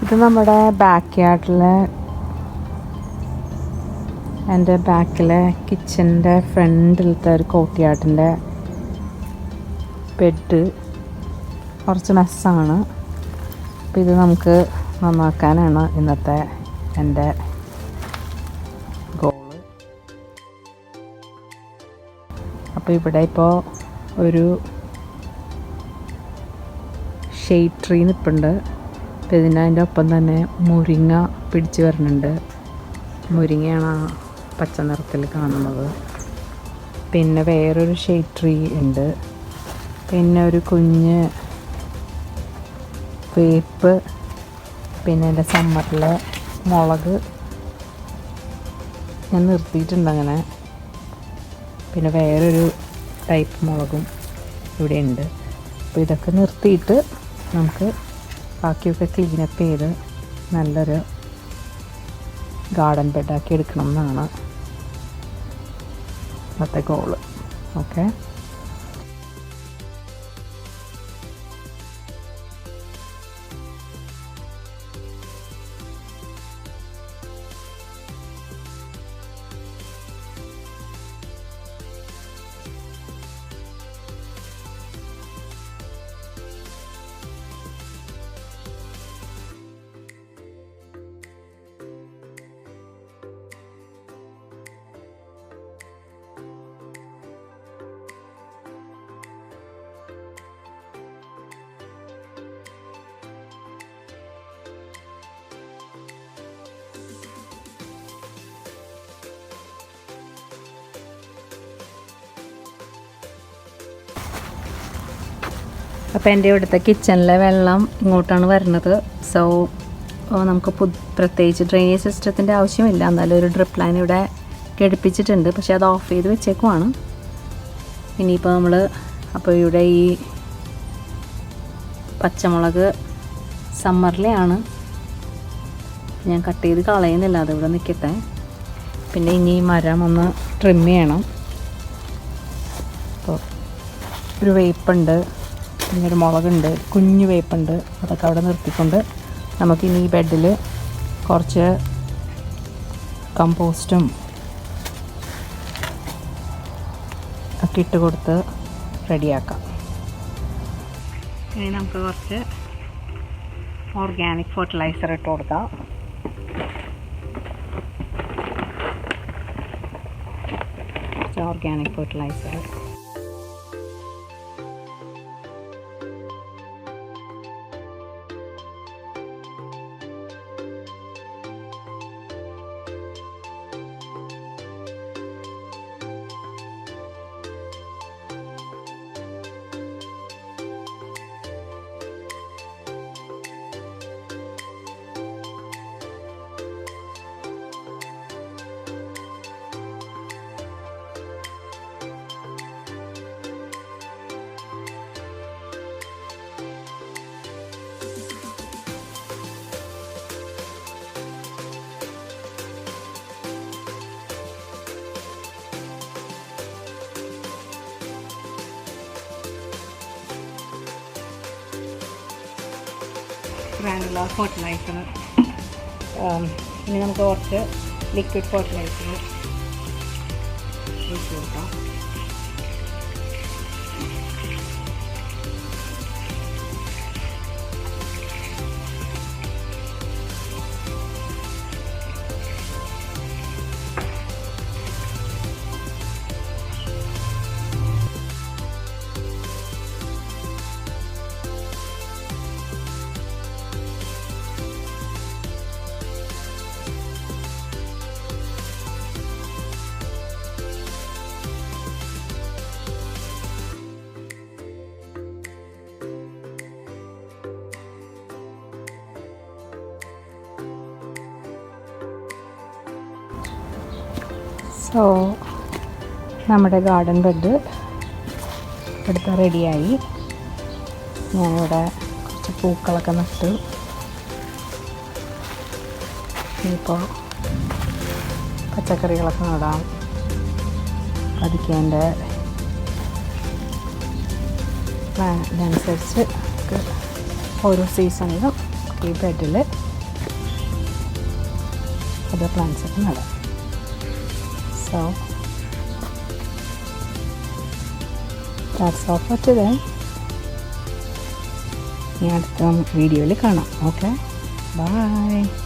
ഇത് നമ്മുടെ ബാക്ക് യാർഡിലെ എൻ്റെ ബാക്കിലെ കിച്ചൻ്റെ ഫ്രണ്ടിലത്തെ ഒരു കോർട്ട്യാർഡിൻ്റെ ബെഡ് കുറച്ച് മെസ്സാണ്. അപ്പോൾ ഇത് നമുക്ക് നന്നാക്കാനാണ് ഇന്നത്തെ എൻ്റെ ഗോള്. അപ്പോൾ ഇവിടെ ഇപ്പോൾ ഒരു ഷെയ്ഡ് ട്രീ നിൽപ്പുണ്ട്. അപ്പോൾ അതിൻ്റെ ഒപ്പം തന്നെ മുരിങ്ങ പിടിച്ച് വരുന്നുണ്ട്. മുരിങ്ങയാണ് ആ പച്ച നിറത്തിൽ കാണുന്നത്. പിന്നെ വേറൊരു ഷെയ്ഡ് ട്രീ ഉണ്ട്. പിന്നെ ഒരു കുഞ്ഞ് വേപ്പ്, പിന്നെ എൻ്റെ സമ്മറിലെ മുളക് ഞാൻ നിർത്തിയിട്ടുണ്ട് അങ്ങനെ. പിന്നെ വേറൊരു ടൈപ്പ് മുളകും ഇവിടെ ഉണ്ട്. അപ്പോൾ ഇതൊക്കെ നിർത്തിയിട്ട് നമുക്ക് ബാക്കിയൊക്കെ ക്ലീനപ്പ് ചെയ്ത് നല്ലൊരു ഗാർഡൻ ബെഡാക്കി എടുക്കണം എന്നാണ് ഇന്നത്തെ ഗോള്. ഓക്കെ, അപ്പോൾ എൻ്റെ ഇവിടുത്തെ കിച്ചണിലെ വെള്ളം ഇങ്ങോട്ടാണ് വരുന്നത്. സോ നമുക്ക് പ്രത്യേകിച്ച് ഡ്രെയിനേജ് സിസ്റ്റത്തിൻ്റെ ആവശ്യമില്ല. എന്നാലും ഒരു ഡ്രിപ്പ് ലൈൻ ഇവിടെ ഘടിപ്പിച്ചിട്ടുണ്ട്. പക്ഷേ അത് ഓഫ് ചെയ്ത് വെച്ചേക്കുവാണ്. ഇനിയിപ്പോൾ നമ്മൾ ഇവിടെ ഈ പച്ചമുളക് സമ്മറിലെയാണ്, ഞാൻ കട്ട് ചെയ്ത് കളയുന്നില്ല, അതിവിടെ നിൽക്കട്ടെ. പിന്നെ ഇനി മരം ഒന്ന് ട്രിം ചെയ്യണം. അപ്പോൾ ഒരു വേപ്പുണ്ട്, പിന്നെ ഒരു മുളകുണ്ട്, കുഞ്ഞു വേപ്പുണ്ട്. അതൊക്കെ അവിടെ നിർത്തിക്കൊണ്ട് നമുക്കിനി ഈ ബെഡിൽ കുറച്ച് കമ്പോസ്റ്റും ഒക്കെ ഇട്ട് കൊടുത്ത് റെഡിയാക്കാം. ഇനി നമുക്ക് കുറച്ച് ഓർഗാനിക് ഫെർട്ടിലൈസർ ഇട്ട് കൊടുക്കാം. Organic fertiliser granular fertiliser. ഇനി നമുക്ക് കുറച്ച് ലിക്വിഡ് ഫെർട്ടിലൈസർ ഒഴിച്ച് കൊടുക്കാം. സോ നമ്മുടെ ഗാർഡൻ ബെഡ് എടുത്ത് റെഡിയായി. ഞാനിവിടെ കുറച്ച് പൂക്കളൊക്കെ നട്ടു. ഇനിയിപ്പോൾ പച്ചക്കറികളൊക്കെ നടാം. അതിൻ്റെ ഇതനുസരിച്ച് ഓരോ സീസണിലും ഈ ബെഡിൽ അതർ പ്ലാന്റ്സ് ഒക്കെ നടാം. So that's all for today. ഇനി അടുത്ത വീഡിയോയിൽ കാണാം. Okay, by.